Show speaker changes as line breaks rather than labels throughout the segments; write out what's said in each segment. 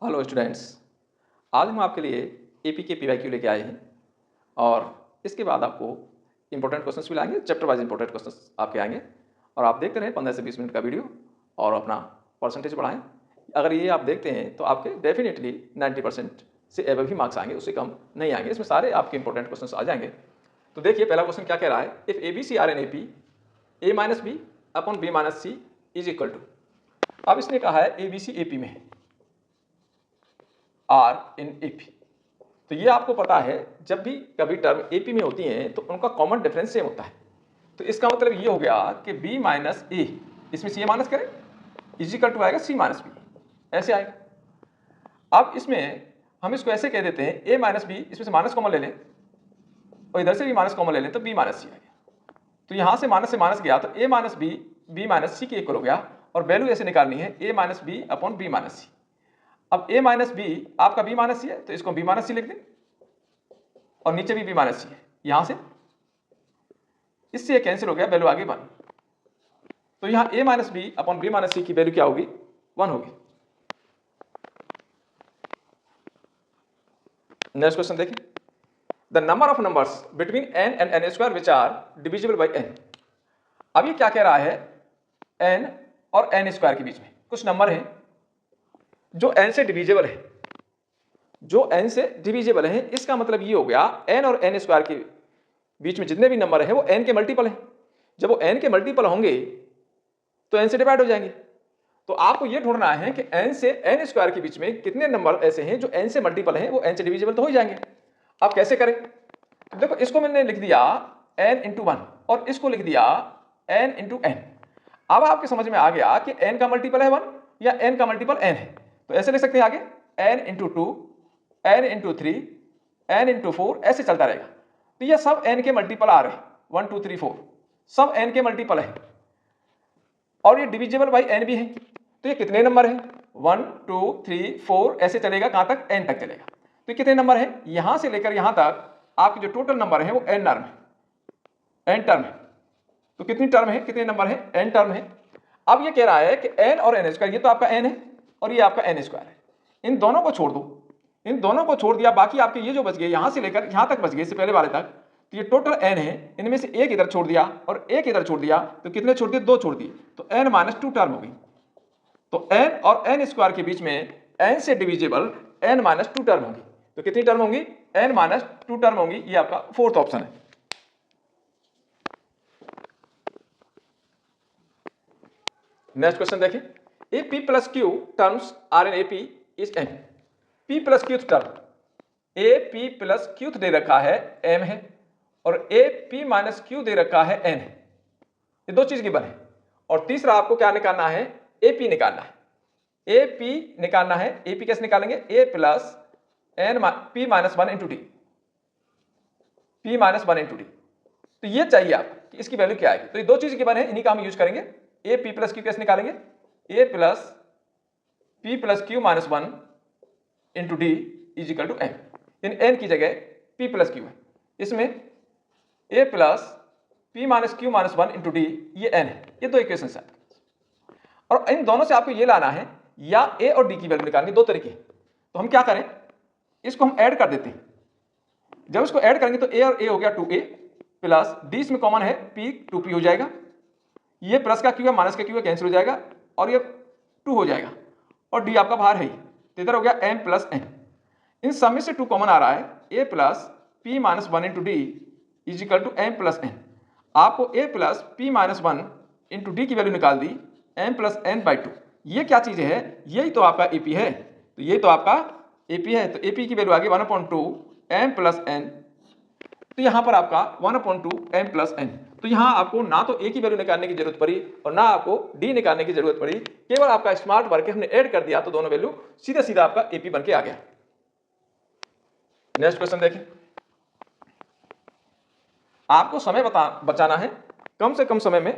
Hello students, आज हम आपके लिए एपी के पीवाईक्यू लेके आए हैं और इसके बाद आपको इंपॉर्टेंट क्वेश्चंस भी लाएंगे। चैप्टर वाइज इंपॉर्टेंट क्वेश्चंस आपके आएंगे और आप देखते रहें 15 से 20 मिनट का वीडियो और अपना परसेंटेज बढ़ाएं। अगर ये आप देखते हैं तो आपके डेफिनेटली 90% से एबव ही मार्क्स आएंगे, उससे कम नहीं आएंगे। इसमें सारे आपके इंपॉर्टेंट क्वेश्चन आ जाएंगे। तो देखिए पहला क्वेश्चन क्या कह रहा है, if A B C are N A P A minus B upon B minus C is equal to. अब इसने कहा है ए बी सी ए पी में है, आर इन एपी। तो ये आपको पता है जब भी कभी टर्म एपी में होती हैं तो उनका कॉमन डिफरेंस सेम होता है। तो इसका मतलब ये हो गया कि बी माइनस ए, इसमें सी ए माइनस करें, इजिकल टू आएगा सी माइनस बी, ऐसे आएगा। अब इसमें हम इसको ऐसे कह देते हैं ए माइनस बी, इसमें से माइनस कॉमन ले लें और इधर से भी माइनस कॉमन ले लें तो बी माइनस सी आ गया। तो यहाँ से माइनस गया तो A minus B B minus C के इक्वल हो गया और वैल्यू ऐसे निकालनी है A minus B upon B minus C. अब a माइनस बी आपका b माइनस सी है तो इसको b माइनस सी लिख दें और नीचे भी b माइनस सी है। यहां से इससे कैंसिल हो गया, वैल्यू आ गई 1। तो यहां a minus B upon b minus C की वैल्यू क्या होगी, 1 होगी। नेक्स्ट क्वेश्चन देखिए, the number of numbers between n and n square which are divisible by n। अब ये क्या कह रहा है, n और n स्क्वायर के बीच में कुछ नंबर हैं जो n से डिविजिबल है, जो n से डिविजिबल है। इसका मतलब ये हो गया n और n स्क्वायर के बीच में जितने भी नंबर हैं वो n के मल्टीपल हैं। जब वो n के मल्टीपल होंगे तो n से डिवाइड हो जाएंगे। तो आपको ये ढूंढना है कि n से n स्क्वायर के बीच में कितने नंबर ऐसे हैं जो n से मल्टीपल हैं, वो n से डिविजिबल तो हो ही जाएंगे। आप कैसे करें, देखो इसको मैंने लिख दिया n इंटू 1 और इसको लिख दिया n इंटू n। अब आपके समझ में आ गया कि n का मल्टीपल है 1 या n का मल्टीपल n है। तो ऐसे लिख सकते हैं आगे n into 2, n into 3, n into 4, ऐसे चलता रहेगा। तो ये सब n के मल्टीपल आ रहे हैं, 1 2 3 4 सब n के मल्टीपल है और ये डिविजिबल बाई n भी है। तो ये कितने नंबर हैं, 1 2 3 4 ऐसे चलेगा, कहां तक, n तक चलेगा। तो कितने नंबर हैं, यहां से लेकर यहां तक आपके जो टोटल नंबर है वो n टर्म है, n टर्म है। तो कितनी टर्म है, कितने नंबर है, n टर्म है। अब ये कह रहा है कि n और n स्क्वायर, ये तो आपका n है और ये आपका n स्क्वायर है, इन दोनों को छोड़ दो, इन दोनों को छोड़ दिया, बाकी आपके ये जो बच गए यहां से लेकर यहां तक बच गए, इससे पहले वाले तक। तो ये टोटल n है, इनमें से एक इधर छोड़ दिया और एक इधर छोड़ दिया, तो कितने छोड़ दिए, 2 छोड़ दिए, तो n माइनस 2 टर्म होगी। तो n और n स्क्वायर के बीच में n से डिविजिबल n माइनस 2 टर्म होगी। तो कितनी टर्म होंगी, n माइनस 2 टर्म होंगी। ये आपका फोर्थ ऑप्शन है। नेक्स्ट क्वेश्चन देखें, A P plus Q terms are N A P is M. P plus qth term, A P plus qth दे रखा है एम है और ए पी माइनस क्यू दे रखा है एन है। ये दो चीज गिवन है और तीसरा आपको क्या निकालना है, ए पी निकालना है। ए पी निकालना है, ए पी कैसे निकालेंगे, A plus N P minus 1 into D, P minus 1 into D. तो ये चाहिए आप कि इसकी वैल्यू क्या आएगी। तो ये दो चीज गिवन है, इन्हीं का हम यूज करेंगे। ए पी प्लस क्यू कैसे निकालेंगे, A plus P plus Q minus 1 into D is equal to M. इन एन की जगह पी प्लस क्यू है, इसमें A plus P minus Q minus 1 into D, ये एन है। ये दो इक्वेशन है और इन दोनों से आपको ये लाना है या ए और डी की वैल्यू निकालनी, दो तरीके। तो हम क्या करें, इसको हम ऐड कर देते हैं। जब इसको ऐड करेंगे तो ए और ए हो गया 2a प्लस डी इसमें कॉमन है p 2p हो जाएगा। ये प्लस का क्यू है माइनस का क्यू है, कैंसिल हो जाएगा और ये 2 हो जाएगा और डी आपका बाहर है ही, तो इधर हो गया m प्लस n। इन सब में से 2 कॉमन आ रहा है, a plus P minus 1 into D is equal to m plus n। आपको a plus P minus 1 into D की वैल्यू निकाल दी m प्लस n बाई 2। ये क्या चीज है, यही तो आपका AP है। तो यही तो आपका AP है। तो AP की वैल्यू आ गई 1/2 m प्लस n। तो यहां पर आपका 1/2 m प्लस n। तो यहां आपको ना तो a की वैल्यू निकालने की जरूरत पड़ी और ना आपको d निकालने की जरूरत पड़ी, केवल आपका स्मार्ट वर्क है, हमने ऐड कर दिया तो दोनों वैल्यू सीधा सीधा आपका AP बन के आ गया। नेक्स्ट क्वेश्चन देखें, आपको समय बचाना है, कम से कम समय में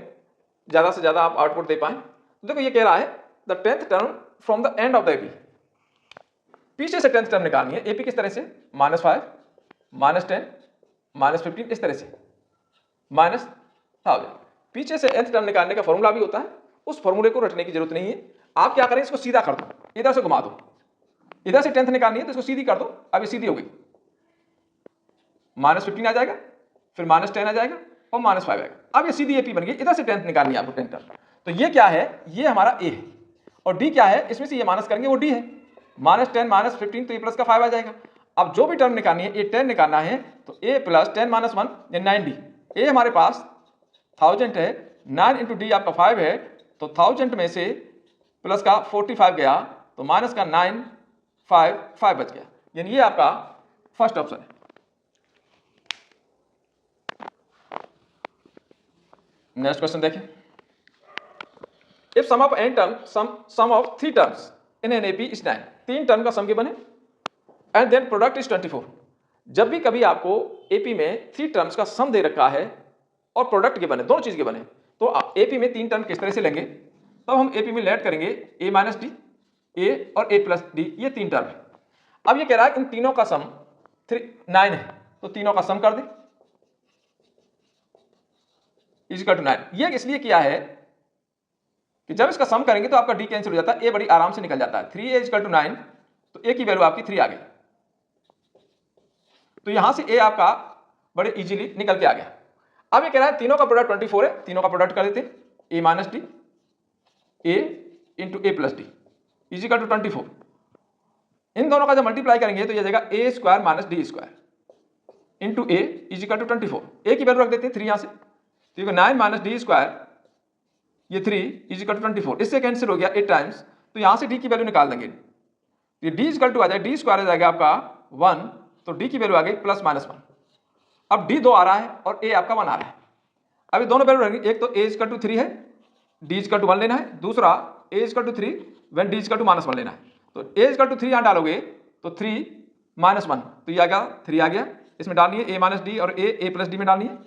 ज्यादा से ज्यादा आप आउटपुट दे पाए। तो देखो ये कह रहा है the 10th term from the end of the AP। पीछे से 10th टर्म निकालनी है। AP किस तरह से, -5 -10 -15, इस तरह से -1000। पीछे से nth टर्म निकालने का फॉर्मूला भी होता है, उस फॉर्मूले को रटने की जरूरत नहीं है। आप क्या करें, इसको सीधा कर दो, इधर से घुमा दो, इधर से 10th निकालनी है तो इसको सीधी कर दो, अब ये सीधी हो गई, -15 आ जाएगा, फिर -10 आ जाएगा और -5 आएगा। अब ये सीधी AP बन गई, इधर से 10th निकालनी है आपको 10 टर्म। तो ये क्या है, ये हमारा A है और D क्या है, इसमें से ये माइनस करेंगे वो D है, -10 -15 तो A प्लस का 5 आ जाएगा। अब जो भी टर्म निकालनी है, A 10 निकालना है तो A प्लस 10 - 1 या 9D। A हमारे पास 1000 है, 9 इंटू D आपका 5 है, तो 1000 में से प्लस का 45 गया तो माइनस का 9 5 बच गया, यानी ये आपका फर्स्ट ऑप्शन है। नेक्स्ट क्वेश्चन देखें, if sum of n term sum of 3 terms in an AP is 9, 3 term का सम गिवन है एंड देन प्रोडक्ट इज 24। जब भी कभी आपको AP में 3 टर्म्स का सम दे रखा है और प्रोडक्ट गिवन है, दोनों चीज गिवन है, तो AP में 3 टर्म किस तरह से लेंगे, तब हम AP में लेट करेंगे A माइनस D, A और A प्लस D, ये 3 टर्म है। अब ये कह रहा है इन तीनों का सम 9 है, तो तीनों का सम कर दें इक्वल टू 9। ये इसलिए किया है कि जब इसका सम करेंगे तो आपका D कैंसिल हो जाता है, A बड़ी आराम से निकल जाता है, 3A इक्वल टू 9, तो A की वैल्यू आपकी 3 आ गई, तो यहां से A आपका बड़े इजीली निकल के आ गया। अब ये कह रहा है तीनों का प्रोडक्ट 24 है, तीनों का प्रोडक्ट कर देते हैं, A minus D, A into A plus D is equal to 24। इन दोनों का जब मल्टीप्लाई करेंगे तो ये जाएगा A square minus D square into A is equal to 24। A की वैल्यू रख देते हैं 3 यहां से, तो 9 माइनस D स्क्वायर, ये 3 इज इक्वल टू 24, इससे कैंसिल हो गया 8 टाइम्स, तो यहां से D की वैल्यू निकाल देंगे, ये D इक्वल टू आ जाएगा, D स्क्वायर आ जाएगा आपका 1, तो D की वैल्यू आ गई प्लस माइनस 1। अब D 2 आ रहा है और A आपका 1 आ रहा है। अब ये दोनों वैल्यू रहेंगे, एक तो A इक्वल टू 3 है, D इक्वल टू 1 लेना है, दूसरा A equal to 3 when D equal to -1 लेना है। तो A इक्वल टू 3 यहाँ डालोगे तो 3 माइनस 1, तो ये आ गया 3 आ गया, इसमें डालनी है A माइनस D और A प्लस D में डालनी है,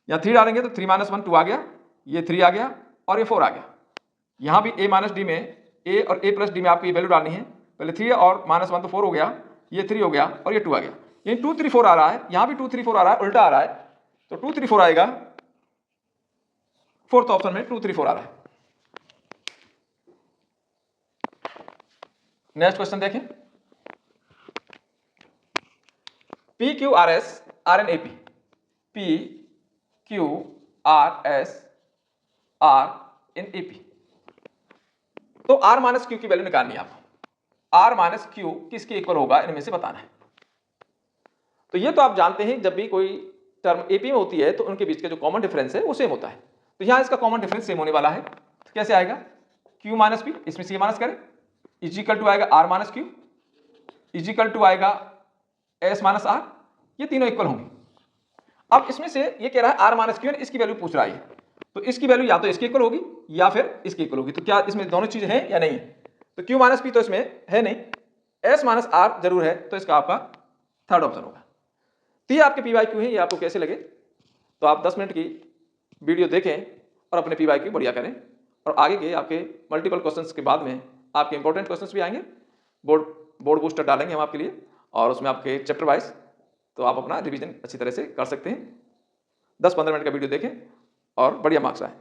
यहाँ 3 डालेंगे तो 3 माइनस 1 2 आ गया, ये 3 आ गया और ये 4 आ गया। यहाँ भी A माइनस D में A और A प्लस D में आपको ये वैल्यू डालनी है, पहले 3 और -1 तो 4 हो गया, ये 3 हो गया और ये 2 आ गया, ये 2 3 4 आ रहा है, यहाँ भी 2 3 4 आ रहा है, उल्टा आ रहा है, तो 2 3 4 आएगा, फोर्थ ऑप्शन में 2 3 4 आ रहा है। नेक्स्ट क्वेश्चन देखें, PQRS are in AP, PQRS are in AP, तो R माइनस Q की वैल्यू निकालनी है आपको, R माइनस Q किसके इक्वल होगा इनमें से बताना है। तो ये तो आप जानते हैं जब भी कोई टर्म AP में होती है तो उनके बीच का जो कॉमन डिफरेंस है वो सेम होता है, तो यहाँ इसका कॉमन डिफरेंस सेम होने वाला है, तो कैसे आएगा, Q माइनस P, इसमें से माइनस करें, इज इक्वल टू आएगा R minus Q, is equal to आएगा S माइनस R, ये तीनों इक्वल होंगे। अब इसमें से ये कह रहा है R माइनस Q, इसकी वैल्यू पूछ रहा है, तो इसकी वैल्यू या तो इसकी इक्वल होगी या फिर इसकी इक्वल होगी, तो क्या इसमें दोनों चीजें हैं या नहीं है, तो Q माइनस P तो इसमें है नहीं, S माइनस R जरूर है, तो इसका आपका थर्ड ऑप्शन होगा। तो ये आपके PYQ है, ये आपको कैसे लगे, तो आप 10 मिनट की वीडियो देखें और अपने PYQ बढ़िया करें, और आगे के आपके मल्टीपल क्वेश्चंस के बाद में आपके इंपॉर्टेंट क्वेश्चंस भी आएंगे, बोर्ड बूस्टर डालेंगे हम आपके लिए, और उसमें आपके चैप्टर वाइज, तो आप अपना रिवीजन अच्छी तरह से कर सकते हैं। 10-15 मिनट का वीडियो देखें और बढ़िया मार्क्स आए।